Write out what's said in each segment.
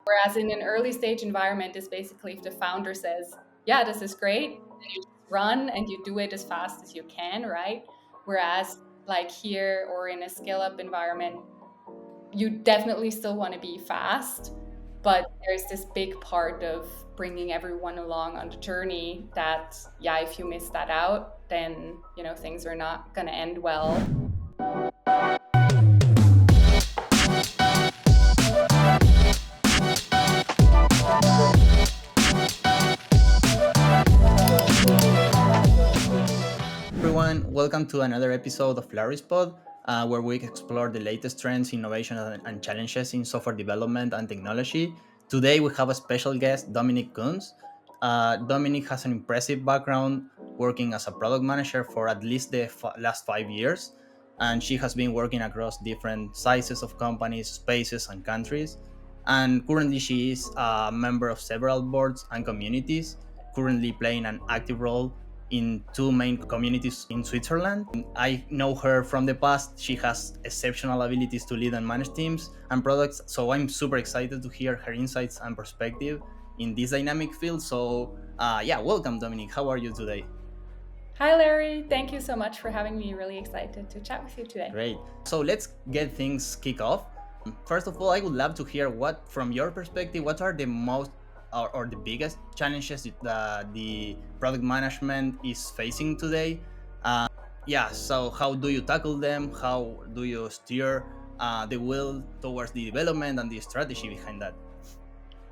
Whereas in an early stage environment is basically if the founder says, yeah, this is great, then you just run and you do it as fast as you can, right? Whereas like here or in a scale up environment, you definitely still want to be fast, but there's this big part of bringing everyone along on the journey that, yeah, if you miss that out, then, things are not going to end well. Everyone, welcome to another episode of Larry's Pod, where we explore the latest trends, innovation, and challenges in software development and technology. Today, we have a special guest, Dominique Kunz. Dominique has an impressive background working as a product manager for at least the last 5 years, and she has been working across different sizes of companies, spaces, and countries. And currently, she is a member of several boards and communities, currently playing an active role in two main communities in Switzerland. I know her from the past. She has exceptional abilities to lead and manage teams and products. So I'm super excited to hear her insights and perspective in this dynamic field. So welcome, Dominique. How are you today? Hi, Larry. Thank you so much for having me. Really excited to chat with you today. Great. So let's get things kick off. First of all, I would love to hear from your perspective, what are the most or the biggest challenges that the product management is facing today. So how do you tackle them? How do you steer the wheel towards the development and the strategy behind that?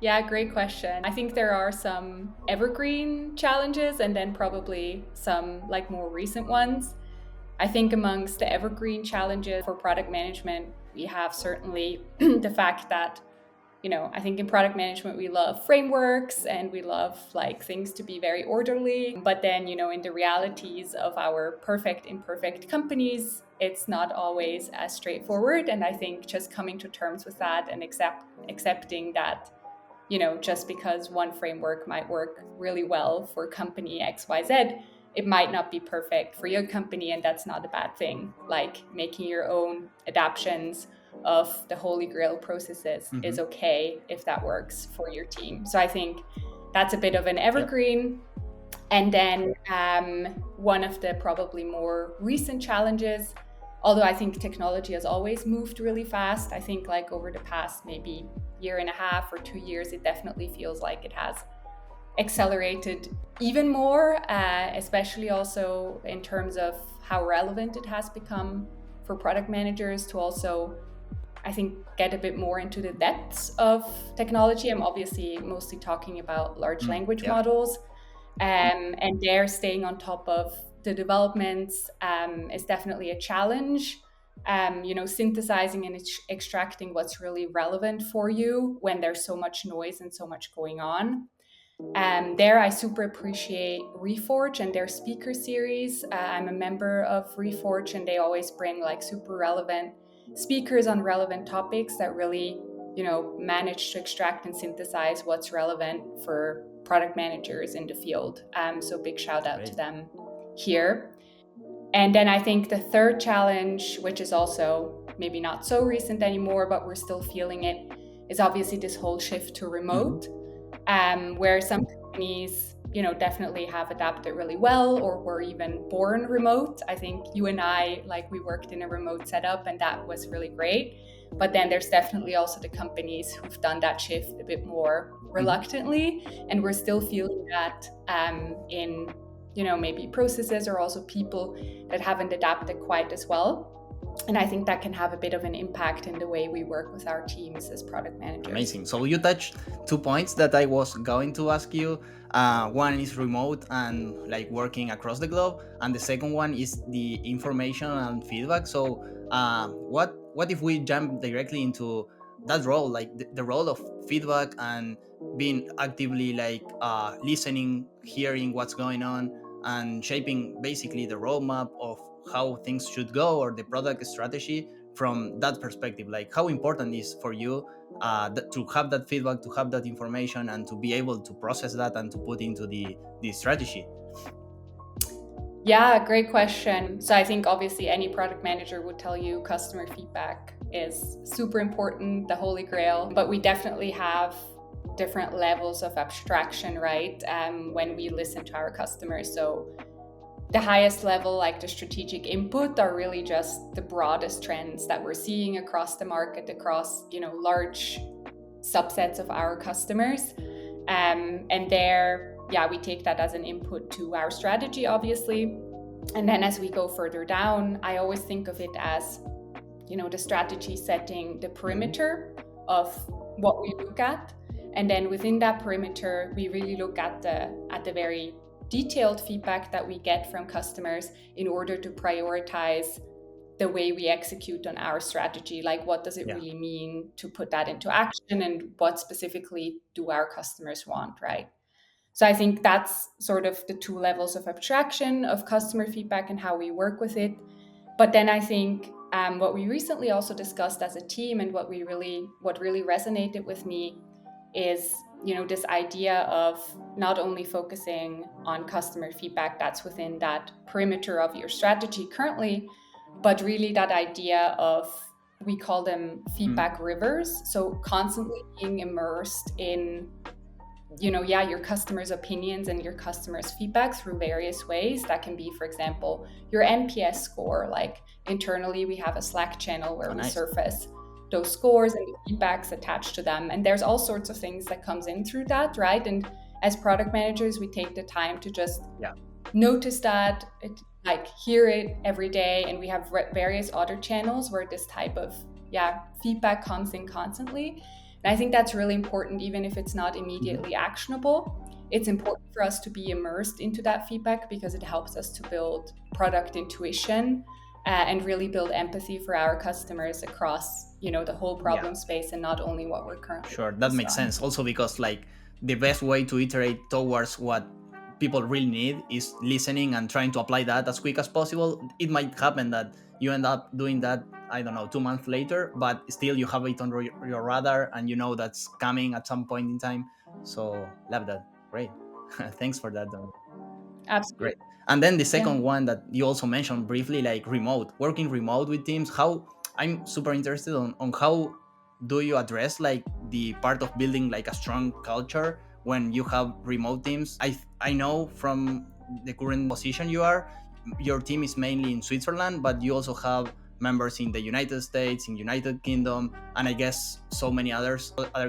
Yeah, great question. I think there are some evergreen challenges and then probably some like more recent ones. I think amongst the evergreen challenges for product management, we have certainly the fact that, I think in product management, we love frameworks and we love like things to be very orderly. But then, in the realities of our perfect, imperfect companies, it's not always as straightforward. And I think just coming to terms with that and accepting that, just because one framework might work really well for company XYZ, it might not be perfect for your company, and that's not a bad thing. Like making your own adaptations of the holy grail processes is okay if that works for your team. So I think that's a bit of an evergreen. Yep. And then one of the probably more recent challenges, although I think technology has always moved really fast, I think like over the past maybe year and a half or 2 years, it definitely feels like it has accelerated even more, especially also in terms of how relevant it has become for product managers to also, I think, get a bit more into the depths of technology. I'm obviously mostly talking about large language models, and they're staying on top of the developments is definitely a challenge. Synthesizing and extracting what's really relevant for you when there's so much noise and so much going on. There, I super appreciate Reforge and their speaker series. I'm a member of Reforge, and they always bring like super relevant speakers on relevant topics that really, manage to extract and synthesize what's relevant for product managers in the field. So big shout out to them here. And then I think the third challenge, which is also maybe not so recent anymore, but we're still feeling it, is obviously this whole shift to remote. Where some companies, definitely have adapted really well or were even born remote. I think you and I, we worked in a remote setup and that was really great. But then there's definitely also the companies who've done that shift a bit more reluctantly. And we're still feeling that in, maybe processes or also people that haven't adapted quite as well. And I think that can have a bit of an impact in the way we work with our teams as product managers. Amazing. So you touched 2 points that I was going to ask you. One is remote and working across the globe, and the second one is the information and feedback. So what if we jump directly into that role, the role of feedback and being actively listening, hearing what's going on, and shaping basically the roadmap of how things should go or the product strategy from that perspective? How important is for you to have that feedback, to have that information, and to be able to process that and to put into the strategy? Yeah, great question. So I think obviously any product manager would tell you customer feedback is super important, the holy grail, but we definitely have different levels of abstraction, right? When we listen to our customers. So the highest level, like the strategic input, are really just the broadest trends that we're seeing across the market, across, large subsets of our customers. And there, yeah, we take that as an input to our strategy, obviously. And then as we go further down, I always think of it as, the strategy setting the perimeter of what we look at. And then within that perimeter, we really look at the very detailed feedback that we get from customers in order to prioritize the way we execute on our strategy. Like, what does it really mean to put that into action, and what specifically do our customers want, right? So I think that's sort of the two levels of abstraction of customer feedback and how we work with it. But then I think what we recently also discussed as a team, and what really resonated with me is, this idea of not only focusing on customer feedback that's within that perimeter of your strategy currently, but really that idea of, we call them feedback rivers. So constantly being immersed in, your customers' opinions and your customers' feedback through various ways. That can be, for example, your NPS score. Like internally, we have a Slack channel where we surface those scores and the feedbacks attached to them. And there's all sorts of things that comes in through that, right? And as product managers, we take the time to just notice that, hear it every day. And we have various other channels where this type of feedback comes in constantly. And I think that's really important, even if it's not immediately actionable. It's important for us to be immersed into that feedback because it helps us to build product intuition and really build empathy for our customers across, the whole problem space, and not only what we're currently Sure, that makes on. sense. Also because the best way to iterate towards what people really need is listening and trying to apply that as quick as possible. It might happen that you end up doing that, I don't know, 2 months later, but still you have it on your radar and you know that's coming at some point in time. So love that. Great. Thanks for that, Dominic. Absolutely. Great. And then the second one that you also mentioned briefly, like working remote with teams. How I'm super interested on how do you address like the part of building like a strong culture when you have remote teams. I know from the current position your team is mainly in Switzerland, but you also have members in the United States, in United Kingdom, and I guess so many other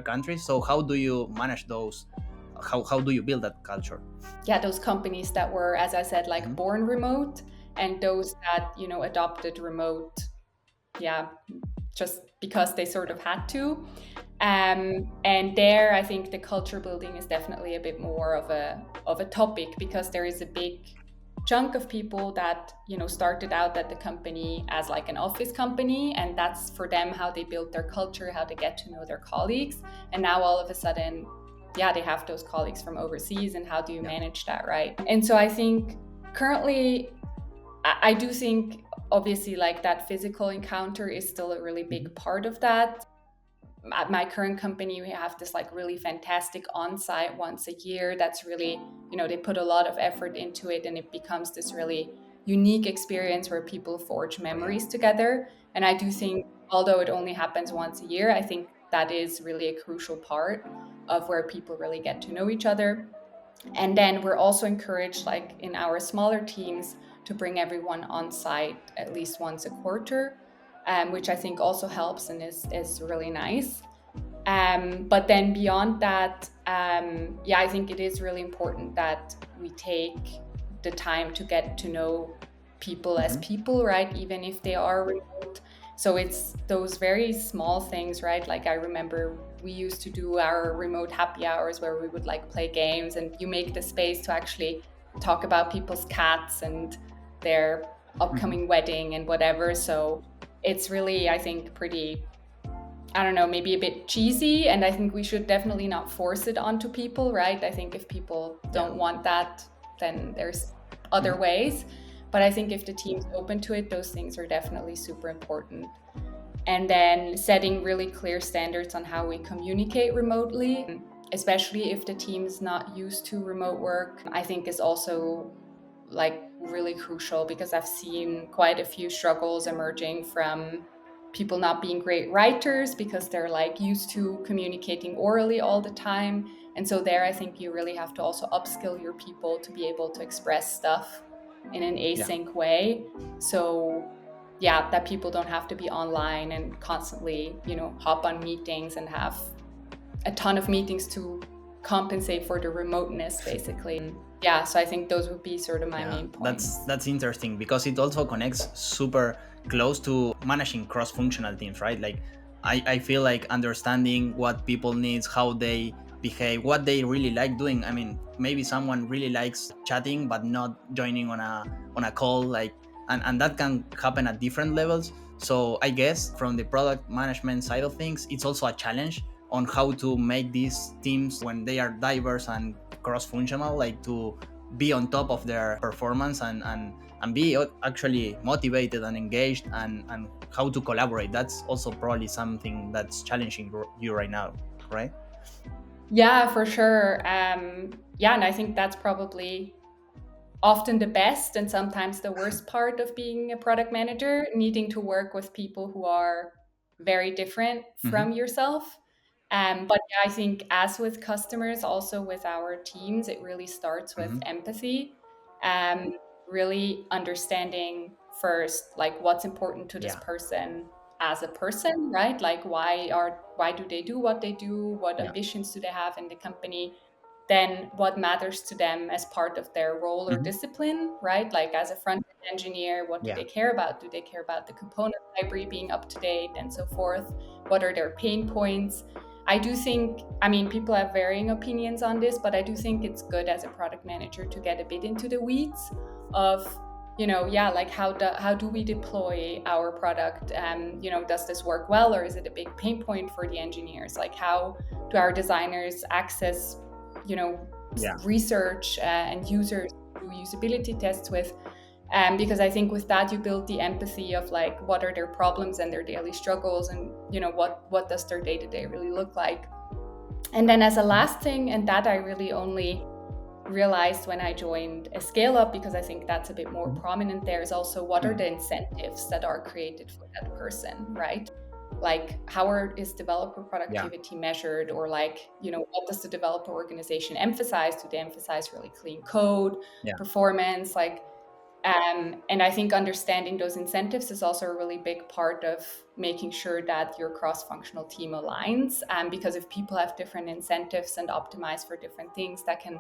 countries. So how do you manage those? How do you build that culture? Those companies that were, as I said, like born remote, and those that, adopted remote, just because they sort of had to. And there, I think the culture building is definitely a bit more of a topic, because there is a big chunk of people that, started out at the company as like an office company, and that's for them how they built their culture, how they get to know their colleagues. And now all of a sudden, they have those colleagues from overseas, and how do you manage that, right? And so I think currently, I do think obviously like that physical encounter is still a really big part of that. At my current company, we have this like really fantastic on-site once a year that's really, they put a lot of effort into it, and it becomes this really unique experience where people forge memories together. And I do think, although it only happens once a year, I think that is really a crucial part of where people really get to know each other. And then we're also encouraged, like in our smaller teams, to bring everyone on site at least once a quarter, which I think also helps and is really nice. But then beyond that, I think it is really important that we take the time to get to know people as people, right? Even if they are remote. So it's those very small things, right? Like I remember we used to do our remote happy hours where we would like play games, and you make the space to actually talk about people's cats and their upcoming wedding and whatever. So it's really, I think, pretty, I don't know, maybe a bit cheesy. And I think we should definitely not force it onto people, right? I think if people don't want that, then there's other ways. But I think if the team's open to it, those things are definitely super important. And then setting really clear standards on how we communicate remotely, especially if the team is not used to remote work, I think is also like really crucial, because I've seen quite a few struggles emerging from people not being great writers because they're like used to communicating orally all the time. And so there, I think you really have to also upskill your people to be able to express stuff in an Yeah. async way. So yeah, that people don't have to be online and constantly, hop on meetings and have a ton of meetings to compensate for the remoteness, basically. Yeah, so I think those would be sort of my Yeah, main that's points. that's interesting because it also connects super close to managing cross-functional teams, right? Like I feel like understanding what people needs, how they behave, what they really like doing. I mean, maybe someone really likes chatting but not joining on a call, like, and that can happen at different levels. So I guess from the product management side of things, it's also a challenge on how to make these teams when they are diverse and cross-functional, like to be on top of their performance and be actually motivated and engaged and how to collaborate. That's also probably something that's challenging you right now, right? Yeah, for sure. Yeah, and I think that's probably often the best and sometimes the worst part of being a product manager, needing to work with people who are very different Mm-hmm. from yourself. But yeah, I think as with customers, also with our teams, it really starts with Mm-hmm. empathy. Um, Really understanding first, like what's important to this Yeah. person as a person, right? Like why do they do what they do? What Yeah. ambitions do they have in the company? Then what matters to them as part of their role or Mm-hmm. discipline, right? Like as a front end engineer, what do Yeah. they care about? Do they care about the component library being up to date and so forth? What are their pain points? I do think, I mean, people have varying opinions on this, but I do think it's good as a product manager to get a bit into the weeds of, yeah, like how do we deploy our product? Does this work well, or is it a big pain point for the engineers? Like how do our designers access, you know, Yeah. research and users do usability tests with? Because I think with that you build the empathy of like what are their problems and their daily struggles, and what does their day to day really look like. And then as a Mm-hmm. last thing, and that I really only realized when I joined a scale up, because I think that's a bit more Mm-hmm. prominent there, is also what are Mm-hmm. the incentives that are created for that person, right? Like is developer Yeah. productivity measured, or like, what does the developer organization emphasize? Do they emphasize really clean code, Yeah. performance? Like, and I think understanding those incentives is also a really big part of making sure that your cross-functional team aligns. Because if people have different incentives and optimize for different things, that can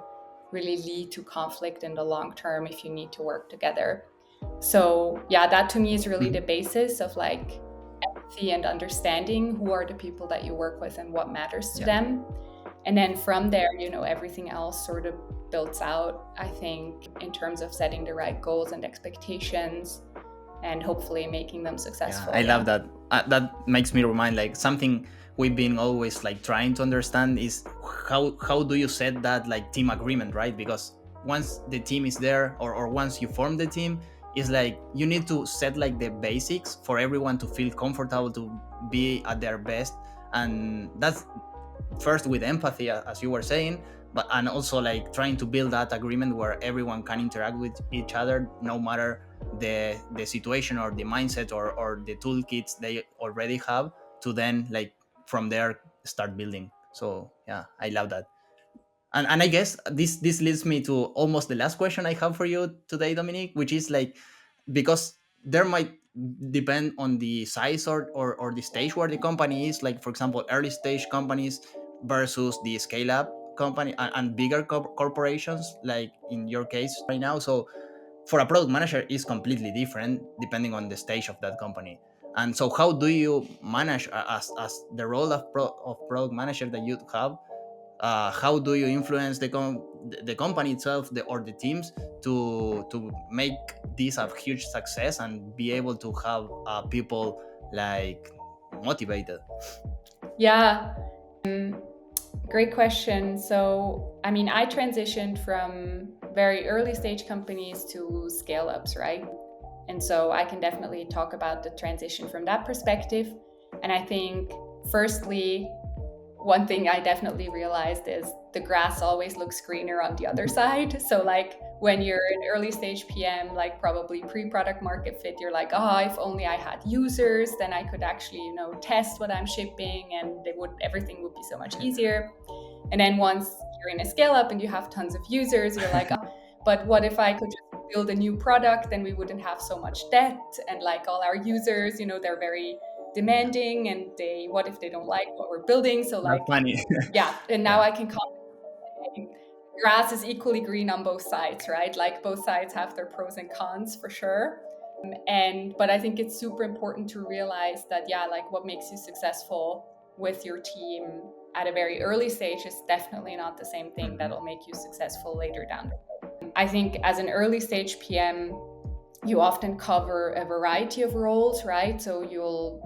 really lead to conflict in the long term if you need to work together. So yeah, that to me is really the Mm-hmm. basis of like empathy and understanding who are the people that you work with and what matters to Yeah. them. And then from there, everything else sort of builds out, I think, in terms of setting the right goals and expectations and hopefully making them Yeah, successful. I love Yeah. that. That makes me remind like something we've been always like trying to understand is how do you set that like team agreement, right? Because once the team is there, or once you form the team, it's like you need to set like the basics for everyone to feel comfortable to be at their best, and that's first with empathy, as you were saying, but and also like trying to build that agreement where everyone can interact with each other no matter the situation or the mindset or the toolkits they already have, to then like from there start building. So yeah, I love that. And I guess this leads me to almost the last question I have for you today, Dominique, which is like, because there might depend on the size or the stage where the company is, like for example early stage companies versus the scale up company and bigger corporations like in your case right now. So for a product manager is completely different depending on the stage of that company. And so how do you manage as the role of product manager that you have, how do you influence the company itself, or the teams, to make this a huge success and be able to have people like motivated? Yeah. Great question. So, I mean, I transitioned from very early stage companies to scale ups, right? And so I can definitely talk about the transition from that perspective. And I think, firstly, one thing I definitely realized is the grass always looks greener on the other side. So like when you're an early stage PM, like probably pre-product market fit, you're like, oh, if only I had users, then I could actually, test what I'm shipping and everything would be so much easier. And then once you're in a scale up and you have tons of users, you're like, oh, but what if I could just build a new product? Then we wouldn't have so much debt. And like all our users, they're very Yeah, demanding, and what if they don't like what we're building? So that's like, funny. yeah. And now Yeah. I can comment, grass is equally green on both sides, right? Like both sides have their pros and cons for sure. But I think it's super important to realize that, yeah, like what makes you successful with your team at a very early stage is definitely not the same thing Mhm. that'll make you successful later down the road. I think as an early stage PM, you often cover a variety of roles, right? So you'll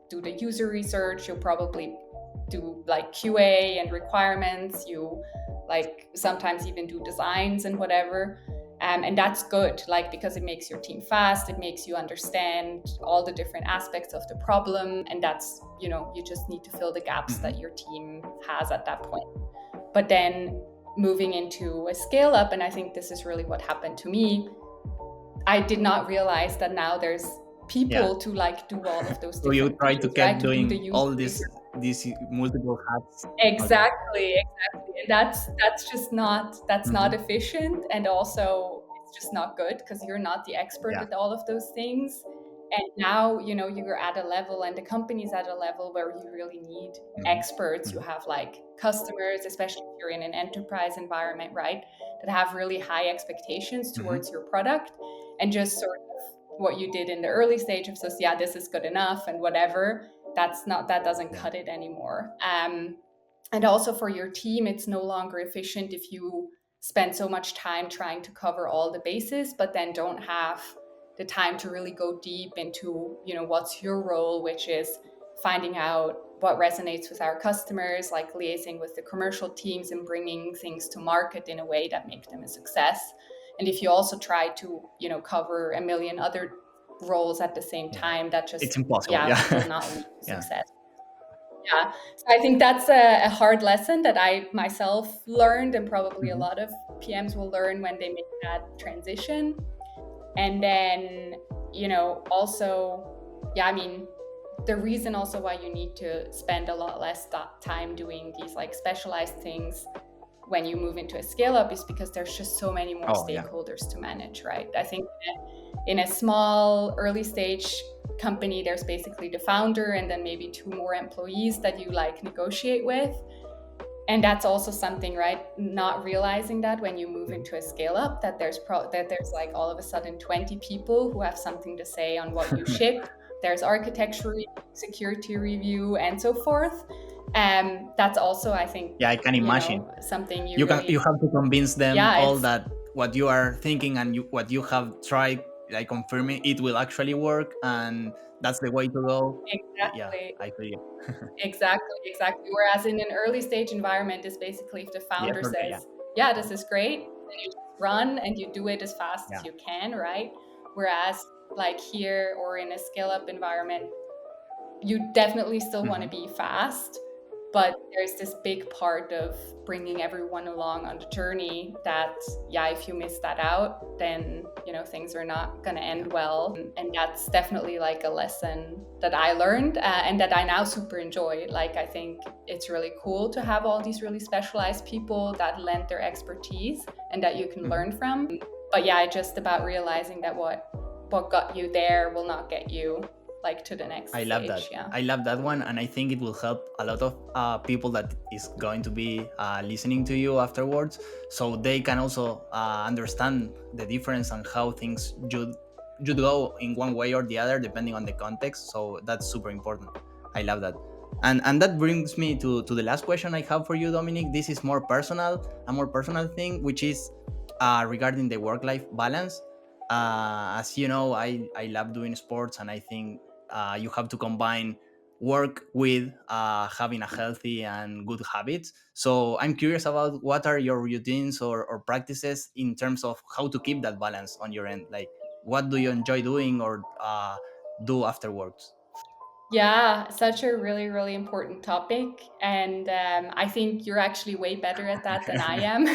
do the user research, you'll probably do like QA and requirements, you like sometimes even do designs and whatever. And that's good, like, because it makes your team fast, it makes you understand all the different aspects of the problem, and that's, you just need to fill the gaps Mhm. that your team has at that point. But then moving into a scale up, and I think this is really what happened to me, I did not realize that now there's Yeah. people to like do all of those So you different try to things, right? keep To do the doing user all research. these multiple hats. Okay. Exactly, exactly. And that's just not that's not Hmm. efficient, and also it's just not good because you're not the expert Yeah. at all of those things. And now, you're at a level and the company's at a level where you really need Hmm. experts. You Hmm. have like customers, especially if you're in an enterprise environment, right? That have really high expectations Hmm. towards your product, and just sort of what you did in the early stage of just, yeah, this is good enough and whatever, that doesn't Yeah. cut it anymore. And also for your team, it's no longer efficient if you spend so much time trying to cover all the bases, but then don't have the time to really go deep into, what's your role, which is finding out what resonates with our customers, like liaising with the commercial teams and bringing things to market in a way that make them a success. And if you also try to, cover a million other roles at the same Yeah. time, that just, It's impossible. yeah, will Yeah. not lead to Yeah. success. Yeah. So I think that's a hard lesson that I myself learned, and probably a Hmm. lot of PMs will learn when they make that transition. And then, also, yeah, I mean, the reason also why you need to spend a lot less time doing these like specialized things when you move into a scale up is because there's just so many more Oh yeah. stakeholders to manage, right? I think in a small early stage company, there's basically the founder and then maybe two more employees that you like negotiate with. And that's also something, right? Not realizing that when you move Mhm. into a scale up, that there's like all of a sudden 20 people who have something to say on what you ship. There's architecture review, security review, and so forth. That's also, I think, Yeah, I can imagine. something you You really, have to convince them yeah, all it's that what you are thinking and what you have tried, like confirming it will actually work, and that's the way to go. Yeah, exactly. I feel you. Exactly, exactly. Whereas in an early stage environment is basically if the Yes, founder okay, yeah. says, yeah, this is great, then you just run and you do it as fast as Yeah. you can, right? Whereas like here or in a scale up environment, you definitely still want to Hmm. be fast, but there's this big part of bringing everyone along on the journey that, yeah, if you miss that out, then things are not going to Yeah. end well. And that's definitely like a lesson that I learned, and that I now super enjoy. Like, I think it's really cool to have all these really specialized people that lend their expertise and that you can Hmm. learn from. But yeah, just about realizing that what got you there will not get you like to the next I love that. stage. Yeah. I love that one, and I think it will help a lot of people that is going to be listening to you afterwards, so they can also understand the difference and how things should go in one way or the other depending on the context. So that's super important. I love that, and that brings me to the last question I have for you, Dominic. This is a more personal thing, which is regarding the work-life balance. As you know, I love doing sports, and I think you have to combine work with having a healthy and good habits. So I'm curious about what are your routines or practices in terms of how to keep that balance on your end. Like, what do you enjoy doing or do afterwards? Yeah, such a really, really important topic. And I think you're actually way better at that than I am.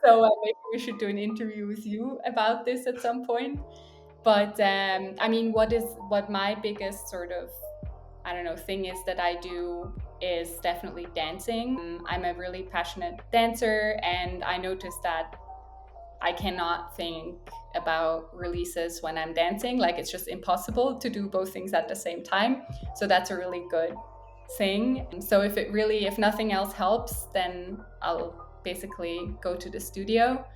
So maybe we should do an interview with you about this at some point. But I mean, what my biggest sort of, I don't know, thing is that I do is definitely dancing. I'm a really passionate dancer, and I noticed that I cannot think about releases when I'm dancing. Like it's just impossible to do both things at the same time. So that's a really good thing. So if nothing else helps, then I'll basically go to the studio.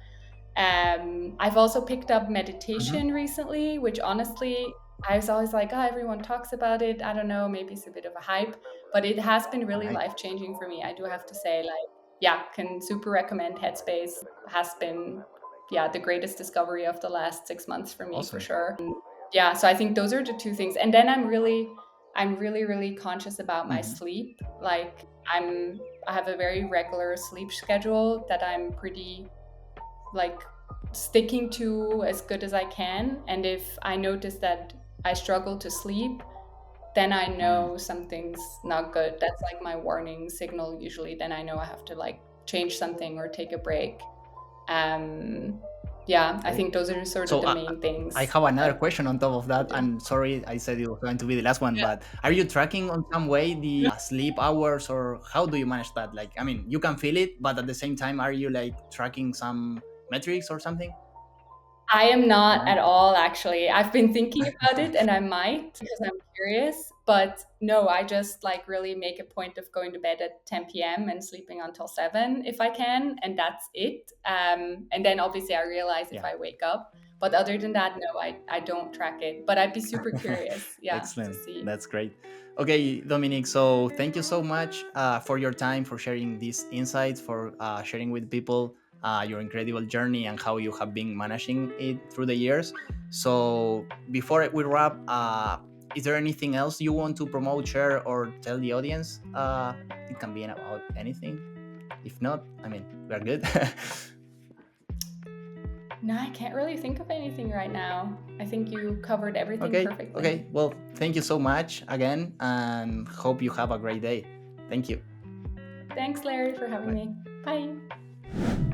I've also picked up Mhm. meditation recently, which honestly, I was always like, oh, everyone talks about it. I don't know, maybe it's a bit of a hype, but it has been really Right. life changing for me. I do have to say, like, yeah, can super recommend Headspace. Has been, yeah, the greatest discovery of the last 6 months for me for Awesome. sure. Yeah, so I think those are the two things. And then I'm really, really conscious about my Mhm. sleep. Like, I have a very regular sleep schedule that I'm pretty like sticking to as good as I can. And if I notice that I struggle to sleep, then I Mm. know something's not good. That's like my warning signal usually. Then I know I have to like change something or take a break. Um, yeah, I Okay. think those are sort of So the main I things have another I question on top of that, do. and sorry, I said it was going to be the last one, Yeah. but are you tracking on some way the sleep hours, or how do you manage that? Like, I mean, you can feel it, but at the same time, are you like tracking some metrics or something? I am not No. at all, actually. I've been thinking about it and I might because I'm curious, but no, I just like really make a point of going to bed at 10 p.m. and sleeping until 7 if I can, and that's it. And then obviously I realize if Yeah. I wake up, but other than that, no, I don't track it. But I'd be super curious, yeah, to Excellent. see. That's great. Okay, Dominic. So thank you so much for your time, for sharing these insights, for sharing with people your incredible journey and how you have been managing it through the years. So before we wrap, is there anything else you want to promote, share, or tell the audience? It can be about anything. If not, I mean, we're good. No, I can't really think of anything right now. I think you covered everything Okay. perfectly. Okay. Well, thank you so much again, and hope you have a great day. Thank you. Thanks, Larry, for having Bye. me. Bye.